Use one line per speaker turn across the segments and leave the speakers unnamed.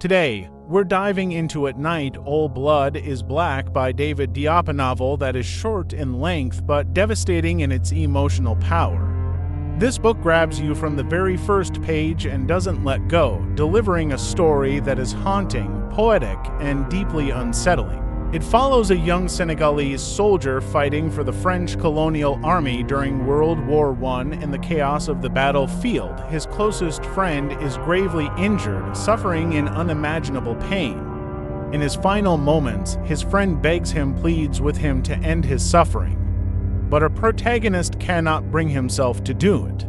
Today, we're diving into At Night, All Blood is Black by David Diop, a novel that is short in length but devastating in its emotional power. This book grabs you from the very first page and doesn't let go, delivering a story that is haunting, poetic, and deeply unsettling. It follows a young Senegalese soldier fighting for the French colonial army during World War I. In the chaos of the battlefield, his closest friend is gravely injured, suffering in unimaginable pain. In his final moments, his friend begs him, pleads with him to end his suffering. But our protagonist cannot bring himself to do it.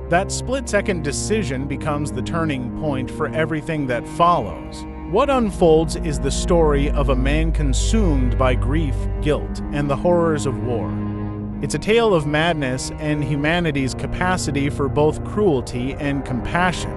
That split-second decision becomes the turning point for everything that follows. What unfolds is the story of a man consumed by grief, guilt, and the horrors of war. It's a tale of madness and humanity's capacity for both cruelty and compassion.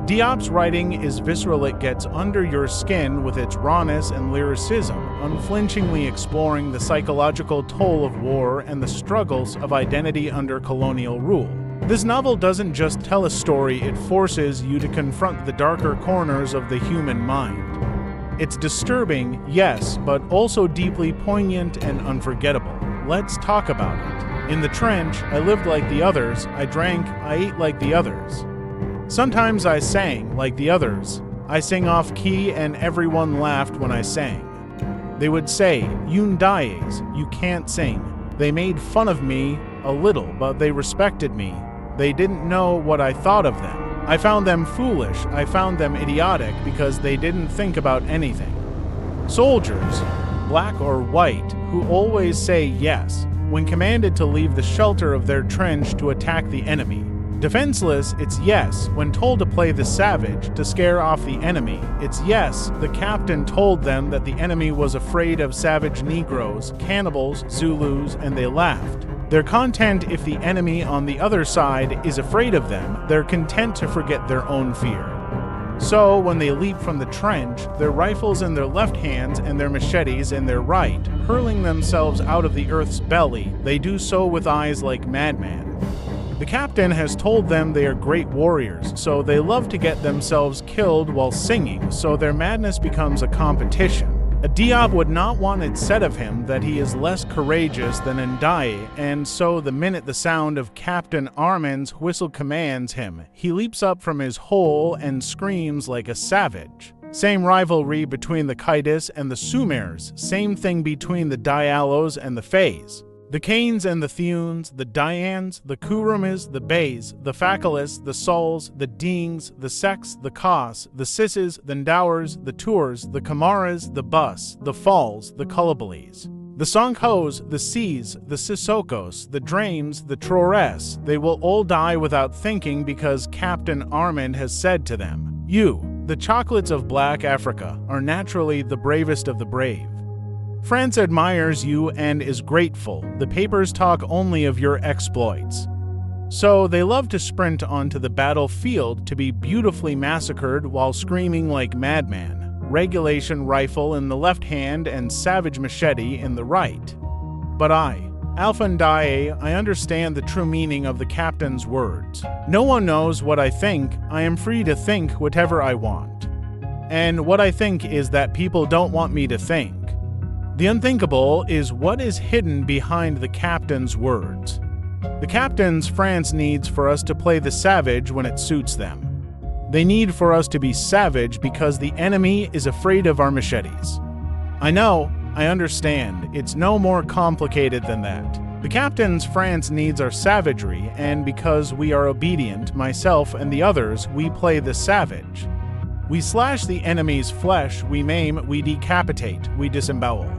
Diop's writing is visceral. It gets under your skin with its rawness and lyricism, unflinchingly exploring the psychological toll of war and the struggles of identity under colonial rule. This novel doesn't just tell a story, it forces you to confront the darker corners of the human mind. It's disturbing, yes, but also deeply poignant and unforgettable. Let's talk about it. In the trench, I lived like the others, I drank, I ate like the others. Sometimes I sang like the others. I sang off key and everyone laughed when I sang. They would say, "Unimaginable, you can't sing." They made fun of me a little, but they respected me. They didn't know what I thought of them. I found them foolish, I found them idiotic because they didn't think about anything. Soldiers, black or white, who always say yes when commanded to leave the shelter of their trench to attack the enemy. Defenseless, it's yes when told to play the savage to scare off the enemy. It's yes, the captain told them that the enemy was afraid of savage Negroes, cannibals, Zulus, and they laughed. They're content if the enemy on the other side is afraid of them. They're content to forget their own fear. So, when they leap from the trench, their rifles in their left hands and their machetes in their right, hurling themselves out of the earth's belly, they do so with eyes like madmen. The captain has told them they are great warriors, so they love to get themselves killed while singing, so their madness becomes a competition. A Diop would not want it said of him that he is less courageous than Ndiaye, and so the minute the sound of Captain Armand's whistle commands him, he leaps up from his hole and screams like a savage. Same rivalry between the Kaitis and the Sumers, same thing between the Diallos and the Fays. The Canes and the Thunes, the Dianes, the Kurumis, the Bays, the Facalis, the Sauls, the Dings, the Seks, the Kos, the Sisses, the Ndowers, the Tours, the Kamaras, the Bus, the Falls, the Cullibalis. The Songhos, the Seas, the Sissokos, the Drames, the Trores, they will all die without thinking because Captain Armand has said to them, "You, the chocolates of Black Africa, are naturally the bravest of the brave. France admires you and is grateful. The papers talk only of your exploits." So they love to sprint onto the battlefield to be beautifully massacred while screaming like madman, regulation rifle in the left hand and savage machete in the right. But I, Alfa Ndiaye, I understand the true meaning of the captain's words. No one knows what I think. I am free to think whatever I want. And what I think is that people don't want me to think. The unthinkable is what is hidden behind the captain's words. The captain's France needs for us to play the savage when it suits them. They need for us to be savage because the enemy is afraid of our machetes. I know, I understand, it's no more complicated than that. The captain's France needs our savagery, and because we are obedient, myself and the others, we play the savage. We slash the enemy's flesh, we maim, we decapitate, we disembowel.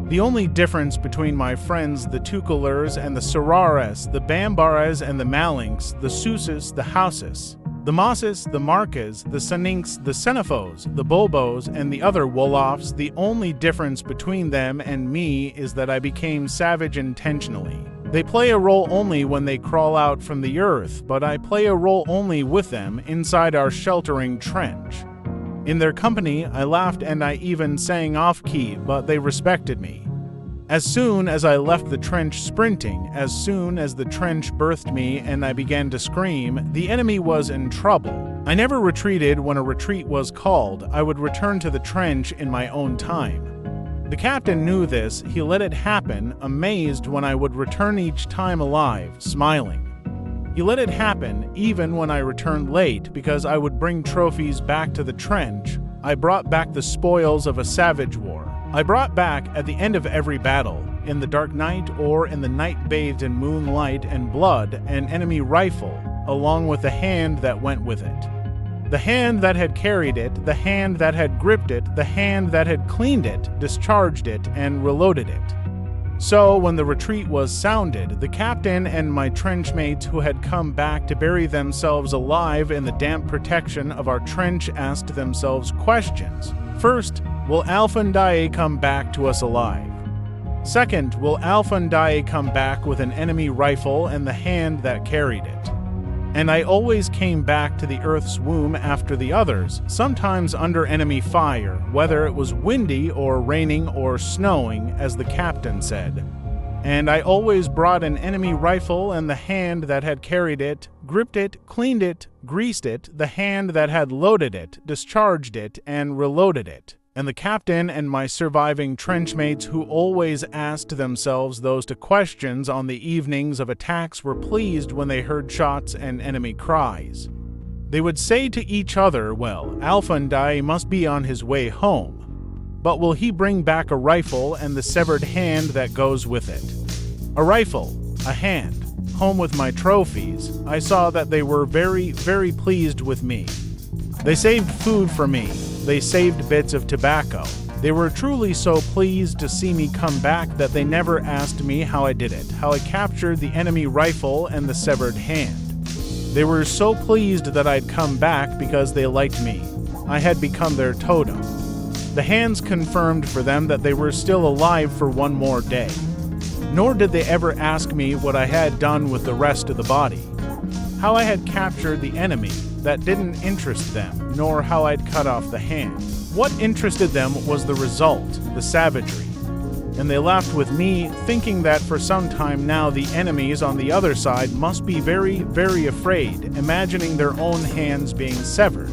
The only difference between my friends the Tukulers and the Sarares, the Bambaras and the Malinks, the Suses, the Houses, the Mosses, the Marcas, the Saninks, the Senefos, the Bobos, and the other Wolofs, the only difference between them and me is that I became savage intentionally. They play a role only when they crawl out from the earth, but I play a role only with them inside our sheltering trench. In their company, I laughed and I even sang off-key, but they respected me. As soon as I left the trench sprinting, as soon as the trench birthed me and I began to scream, the enemy was in trouble. I never retreated when a retreat was called. I would return to the trench in my own time. The captain knew this. He let it happen, amazed when I would return each time alive, smiling. He let it happen even when I returned late because I would bring trophies back to the trench. I brought back the spoils of a savage war. I brought back, at the end of every battle, in the dark night or in the night bathed in moonlight and blood, an enemy rifle, along with the hand that went with it. The hand that had carried it, the hand that had gripped it, the hand that had cleaned it, discharged it, and reloaded it. So, when the retreat was sounded, the captain and my trenchmates who had come back to bury themselves alive in the damp protection of our trench asked themselves questions. First, will Alfa Ndiaye come back to us alive? Second, will Alfa Ndiaye come back with an enemy rifle and the hand that carried it? And I always came back to the Earth's womb after the others, sometimes under enemy fire, whether it was windy or raining or snowing, as the captain said. And I always brought an enemy rifle and the hand that had carried it, gripped it, cleaned it, greased it, the hand that had loaded it, discharged it, and reloaded it. And the captain and my surviving trenchmates who always asked themselves those two questions on the evenings of attacks were pleased when they heard shots and enemy cries. They would say to each other, well, Alfa Ndiaye must be on his way home. But will he bring back a rifle and the severed hand that goes with it? A rifle, a hand, home with my trophies. I saw that they were very, very pleased with me. They saved food for me. They saved bits of tobacco. They were truly so pleased to see me come back that they never asked me how I did it, how I captured the enemy rifle and the severed hand. They were so pleased that I'd come back because they liked me. I had become their totem. The hands confirmed for them that they were still alive for one more day. Nor did they ever ask me what I had done with the rest of the body. How I had captured the enemy, that didn't interest them, nor how I'd cut off the hand. What interested them was the result, the savagery. And they laughed with me, thinking that for some time now the enemies on the other side must be very, very afraid, imagining their own hands being severed.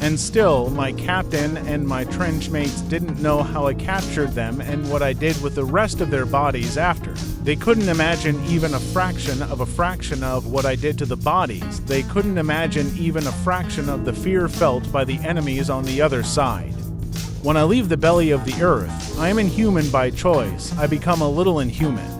And still, my captain and my trenchmates didn't know how I captured them and what I did with the rest of their bodies after. They couldn't imagine even a fraction of what I did to the bodies. They couldn't imagine even a fraction of the fear felt by the enemies on the other side. When I leave the belly of the earth, I am inhuman by choice. I become a little inhuman.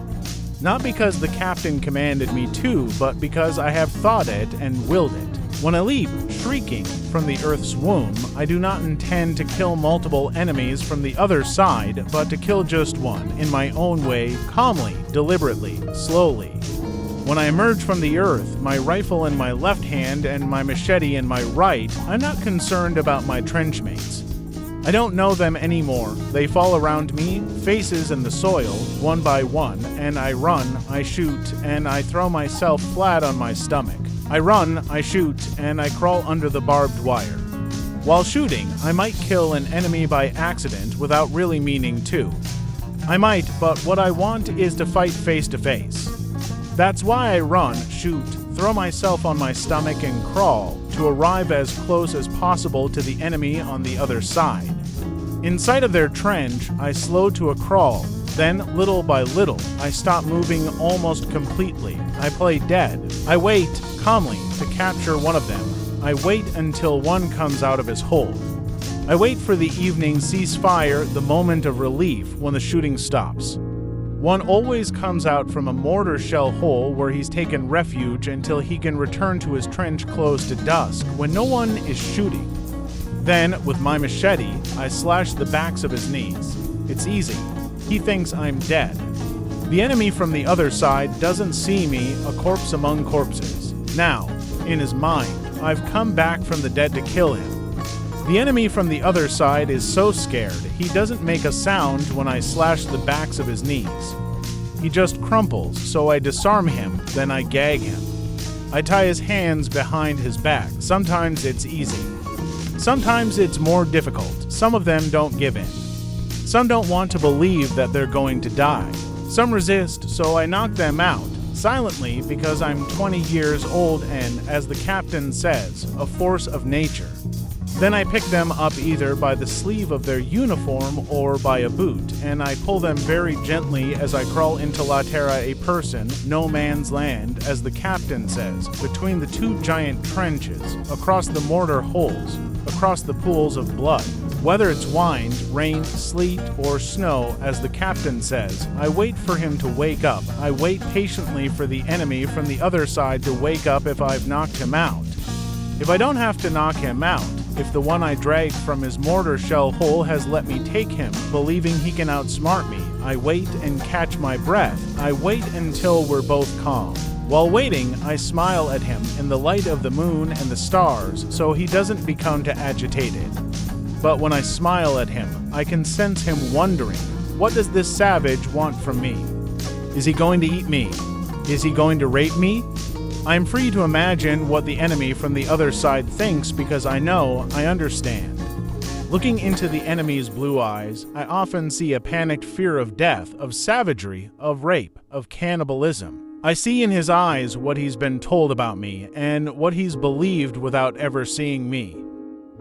Not because the captain commanded me to, but because I have thought it and willed it. When I leap, shrieking, from the earth's womb, I do not intend to kill multiple enemies from the other side, but to kill just one, in my own way, calmly, deliberately, slowly. When I emerge from the earth, my rifle in my left hand and my machete in my right, I'm not concerned about my trenchmates. I don't know them anymore. They fall around me, faces in the soil, one by one, and I run, I shoot, and I throw myself flat on my stomach. I run, I shoot, and I crawl under the barbed wire. While shooting, I might kill an enemy by accident without really meaning to. I might, but what I want is to fight face to face. That's why I run, shoot, throw myself on my stomach and crawl to arrive as close as possible to the enemy on the other side. In sight of their trench, I slow to a crawl. Then, little by little, I stop moving almost completely. I play dead. I wait, calmly, to capture one of them. I wait until one comes out of his hole. I wait for the evening ceasefire, the moment of relief, when the shooting stops. One always comes out from a mortar shell hole where he's taken refuge until he can return to his trench close to dusk, when no one is shooting. Then, with my machete, I slash the backs of his knees. It's easy. He thinks I'm dead. The enemy from the other side doesn't see me, a corpse among corpses. Now, in his mind, I've come back from the dead to kill him. The enemy from the other side is so scared, he doesn't make a sound when I slash the backs of his knees. He just crumples, so I disarm him, then I gag him. I tie his hands behind his back. Sometimes it's easy. Sometimes it's more difficult. Some of them don't give in. Some don't want to believe that they're going to die. Some resist, so I knock them out. Silently, because I'm 20 years old and, as the captain says, a force of nature. Then I pick them up either by the sleeve of their uniform or by a boot, and I pull them very gently as I crawl into La Terra, a person, no man's land, as the captain says, between the two giant trenches, across the mortar holes, across the pools of blood. Whether it's wind, rain, sleet, or snow, as the captain says, I wait for him to wake up. I wait patiently for the enemy from the other side to wake up if I've knocked him out. If I don't have to knock him out, if the one I dragged from his mortar shell hole has let me take him, believing he can outsmart me, I wait and catch my breath. I wait until we're both calm. While waiting, I smile at him in the light of the moon and the stars so he doesn't become too agitated. But when I smile at him, I can sense him wondering, what does this savage want from me? Is he going to eat me? Is he going to rape me? I am free to imagine what the enemy from the other side thinks because I know, I understand. Looking into the enemy's blue eyes, I often see a panicked fear of death, of savagery, of rape, of cannibalism. I see in his eyes what he's been told about me and what he's believed without ever seeing me.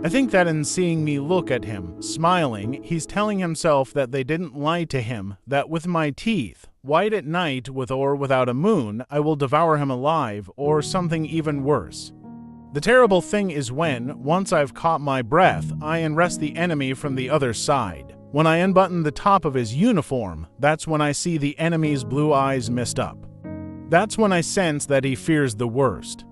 I think that in seeing me look at him, smiling, he's telling himself that they didn't lie to him, that with my teeth, white at night with or without a moon, I will devour him alive, or something even worse. The terrible thing is when, once I've caught my breath, I unrest the enemy from the other side. When I unbutton the top of his uniform, that's when I see the enemy's blue eyes mist up. That's when I sense that he fears the worst.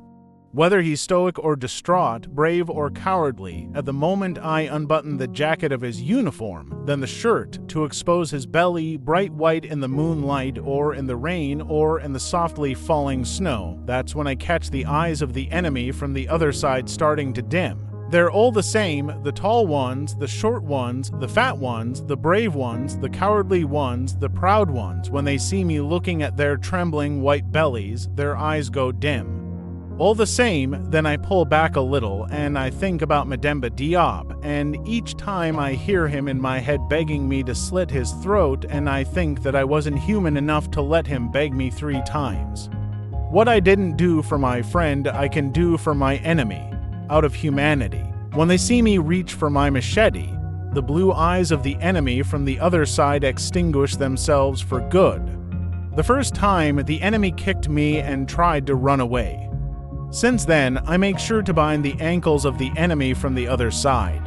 Whether he's stoic or distraught, brave or cowardly, at the moment I unbutton the jacket of his uniform, then the shirt, to expose his belly, bright white in the moonlight or in the rain or in the softly falling snow, that's when I catch the eyes of the enemy from the other side starting to dim. They're all the same, the tall ones, the short ones, the fat ones, the brave ones, the cowardly ones, the proud ones. When they see me looking at their trembling white bellies, their eyes go dim. All the same, then I pull back a little and I think about David Diop, and each time I hear him in my head begging me to slit his throat, and I think that I wasn't human enough to let him beg me 3 times. What I didn't do for my friend, I can do for my enemy, out of humanity. When they see me reach for my machete, the blue eyes of the enemy from the other side extinguish themselves for good. The first time, the enemy kicked me and tried to run away. Since then, I make sure to bind the ankles of the enemy from the other side.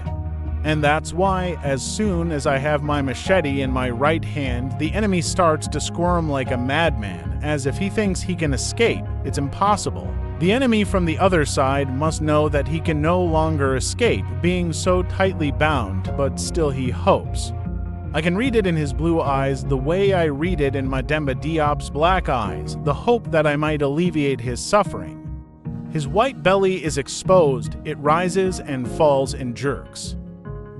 And that's why, as soon as I have my machete in my right hand, the enemy starts to squirm like a madman, as if he thinks he can escape. It's impossible. The enemy from the other side must know that he can no longer escape, being so tightly bound, but still he hopes. I can read it in his blue eyes the way I read it in David Diop's black eyes, the hope that I might alleviate his suffering. His white belly is exposed, it rises and falls in jerks.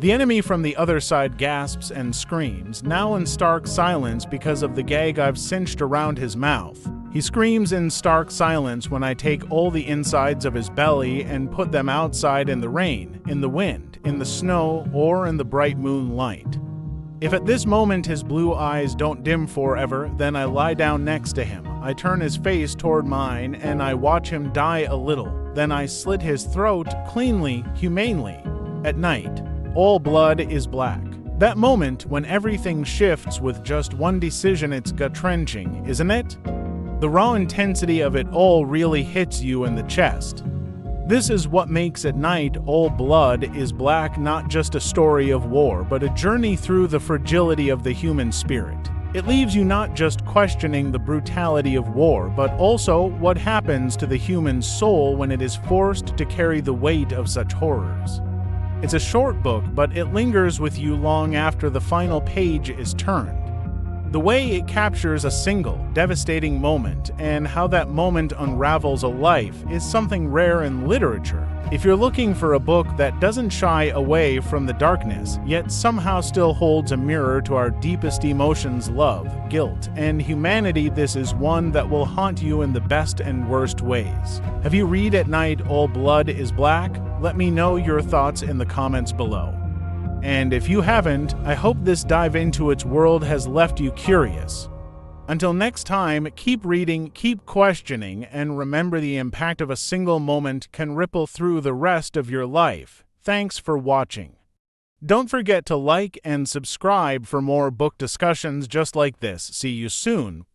The enemy from the other side gasps and screams, now in stark silence because of the gag I've cinched around his mouth. He screams in stark silence when I take all the insides of his belly and put them outside in the rain, in the wind, in the snow, or in the bright moonlight. If at this moment his blue eyes don't dim forever, then I lie down next to him. I turn his face toward mine and I watch him die a little. Then I slit his throat cleanly, humanely. At night, all blood is black. That moment when everything shifts with just one decision, it's gut-wrenching, isn't it? The raw intensity of it all really hits you in the chest. This is what makes At Night All Blood is Black not just a story of war, but a journey through the fragility of the human spirit. It leaves you not just questioning the brutality of war, but also what happens to the human soul when it is forced to carry the weight of such horrors. It's a short book, but it lingers with you long after the final page is turned. The way it captures a single, devastating moment and how that moment unravels a life is something rare in literature. If you're looking for a book that doesn't shy away from the darkness, yet somehow still holds a mirror to our deepest emotions, love, guilt, and humanity, this is one that will haunt you in the best and worst ways. Have you read At Night All Blood is Black? Let me know your thoughts in the comments below. And if you haven't, I hope this dive into its world has left you curious. Until next time, keep reading, keep questioning, and remember the impact of a single moment can ripple through the rest of your life. Thanks for watching. Don't forget to like and subscribe for more book discussions just like this. See you soon.